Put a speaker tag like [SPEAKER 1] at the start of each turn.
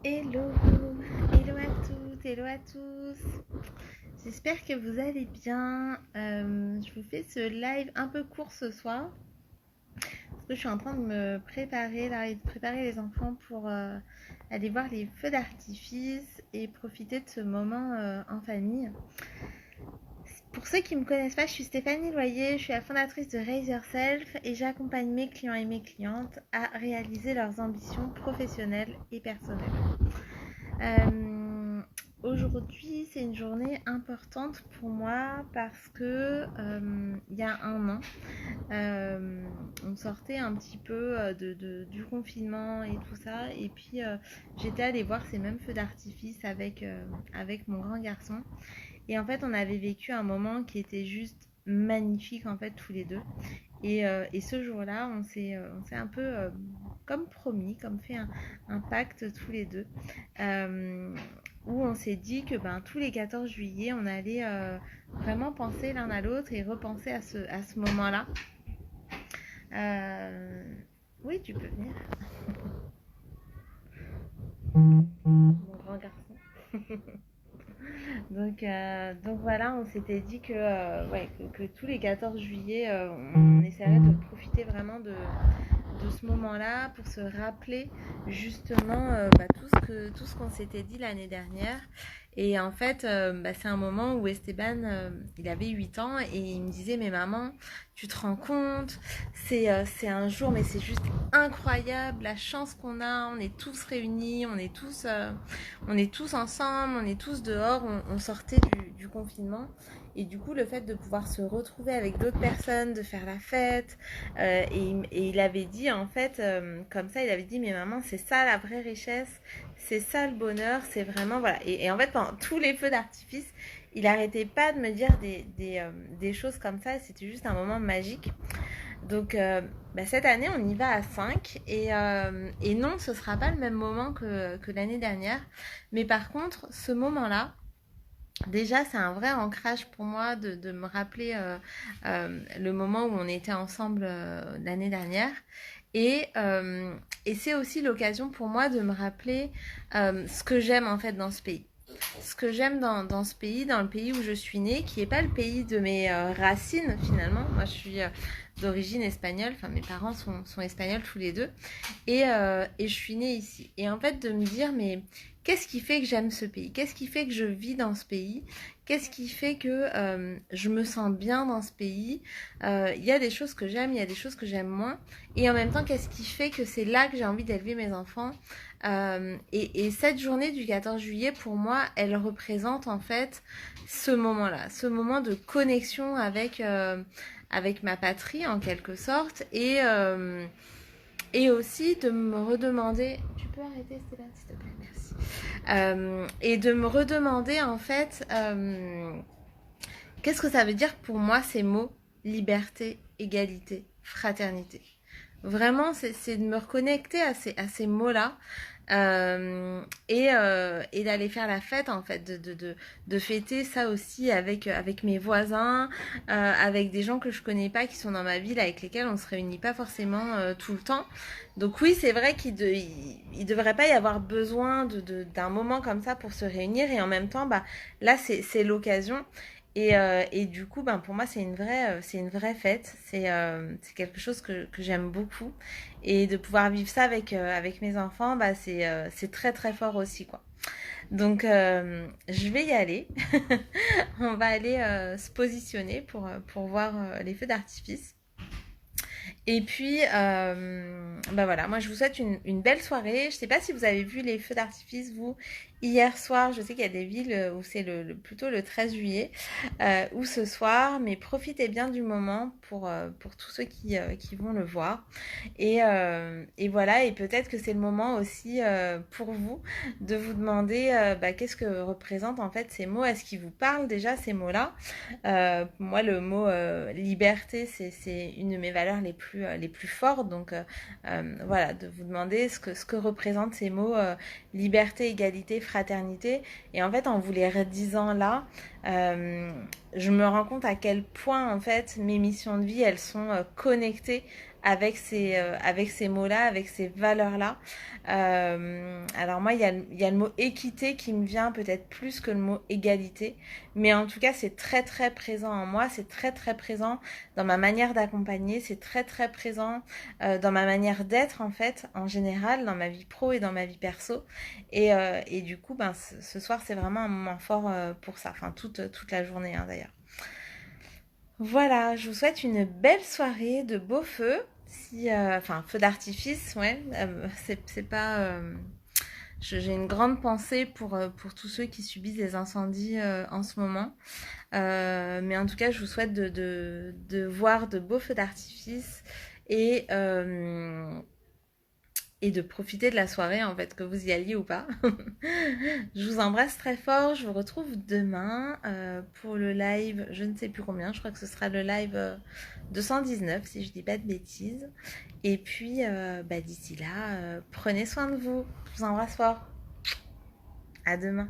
[SPEAKER 1] Hello, hello à toutes, hello à tous. J'espère que vous allez bien. Je vous fais ce live un peu court ce soir parce que je suis en train de me préparer là et de préparer les enfants pour aller voir les feux d'artifice et profiter de ce moment en famille. Pour ceux qui ne me connaissent pas, je suis Stéphanie Loyer, je suis la fondatrice de Raise Yourself et j'accompagne mes clients et mes clientes à réaliser leurs ambitions professionnelles et personnelles. Aujourd'hui, c'est une journée importante pour moi parce que il y a un an, on sortait un petit peu du confinement et tout ça, et puis j'étais allée voir ces mêmes feux d'artifice avec mon grand garçon. Et en fait, on avait vécu un moment qui était juste magnifique en fait tous les deux. Et ce jour-là, on s'est un peu comme promis, comme fait un pacte tous les deux, euh, où on s'est dit que tous les 14 juillet, on allait vraiment penser l'un à l'autre et repenser à ce moment-là. Euh, Oui, tu peux venir, mon grand garçon. Donc voilà, on s'était dit que tous les 14 juillet, on essaierait de profiter vraiment de ce moment-là pour se rappeler justement tout ce qu'on s'était dit l'année dernière. Et en fait, c'est un moment où Esteban, il avait 8 ans et il me disait, mais maman, tu te rends compte, c'est un jour, mais c'est juste incroyable, la chance qu'on a, on est tous réunis, on est tous ensemble, on est tous dehors, on sortait du confinement. Et du coup, le fait de pouvoir se retrouver avec d'autres personnes, de faire la fête, et il avait dit, en fait, comme ça, il avait dit, mais maman, c'est ça la vraie richesse, c'est ça le bonheur, c'est vraiment, voilà. Et en fait, pendant tous les feux d'artifice, il arrêtait pas de me dire des choses comme ça, c'était juste un moment magique. Donc, cette année, on y va à 5. Et non, ce sera pas le même moment que l'année dernière. Mais par contre, ce moment-là, déjà, c'est un vrai ancrage pour moi de me rappeler le moment où on était ensemble l'année dernière. Et, euh, et c'est aussi l'occasion pour moi de me rappeler ce que j'aime en fait dans ce pays. Ce que j'aime dans ce pays, dans le pays où je suis née, qui n'est pas le pays de mes racines finalement. Moi, je suis d'origine espagnole, enfin mes parents sont espagnols tous les deux. Et je suis née ici. Et en fait, de me dire, mais qu'est-ce qui fait que j'aime ce pays? Qu'est-ce qui fait que je vis dans ce pays? Qu'est-ce qui fait que je me sens bien dans ce pays? Il y a des choses que j'aime, il y a des choses que j'aime moins. Et en même temps, qu'est-ce qui fait que c'est là que j'ai envie d'élever mes enfants? Et cette journée du 14 juillet, pour moi, elle représente en fait ce moment-là, ce moment de connexion avec ma patrie en quelque sorte. Et aussi de me redemander, tu peux arrêter Stéphane s'il te plaît, merci. Et de me redemander en fait, qu'est-ce que ça veut dire pour moi ces mots liberté, égalité, fraternité. Vraiment, c'est de me reconnecter à ces mots-là, et d'aller faire la fête en fait, de fêter ça aussi avec mes voisins, avec des gens que je connais pas qui sont dans ma ville, avec lesquels on se réunit pas forcément tout le temps. Donc oui, c'est vrai il devrait pas y avoir besoin d'un moment comme ça pour se réunir, et en même temps, là c'est l'occasion. Et du coup, pour moi, c'est une vraie fête. C'est quelque chose que j'aime beaucoup. Et de pouvoir vivre ça avec mes enfants, c'est très très fort aussi, quoi. Donc, je vais y aller. On va aller se positionner pour voir les feux d'artifice. Et puis, voilà, moi je vous souhaite une belle soirée. Je sais pas si vous avez vu les feux d'artifice, vous, hier soir. Je sais qu'il y a des villes où c'est plutôt le 13 juillet, ou ce soir, mais profitez bien du moment pour tous ceux qui vont le voir. Et voilà, et peut-être que c'est le moment aussi pour vous de vous demander qu'est-ce que représentent en fait ces mots. Est-ce qu'ils vous parlent déjà ces mots-là? Moi, le mot liberté, c'est une de mes valeurs les plus fortes. Donc, voilà, de vous demander ce que représentent ces mots liberté, égalité, fraternité. Et en fait, en vous les redisant là, je me rends compte à quel point, en fait, mes missions de vie, elles sont connectées avec ces mots-là, avec ces valeurs-là. Alors moi, il y a le mot équité qui me vient peut-être plus que le mot égalité, mais en tout cas, c'est très très présent en moi, c'est très très présent dans ma manière d'accompagner, c'est très très présent dans ma manière d'être en fait, en général, dans ma vie pro et dans ma vie perso. Et du coup, ben, ce soir, c'est vraiment un moment fort pour ça, enfin toute la journée hein, d'ailleurs. Voilà, je vous souhaite une belle soirée, de beaux feux. Si, enfin, feux d'artifice, ouais. C'est pas. J'ai une grande pensée pour tous ceux qui subissent des incendies en ce moment. Mais en tout cas, je vous souhaite de voir de beaux feux d'artifice et, euh, et de profiter de la soirée, en fait, que vous y alliez ou pas. Je vous embrasse très fort. Je vous retrouve demain pour le live, je ne sais plus combien. Je crois que ce sera le live 219, si je dis pas de bêtises. Et puis, bah, d'ici là, prenez soin de vous. Je vous embrasse fort. À demain.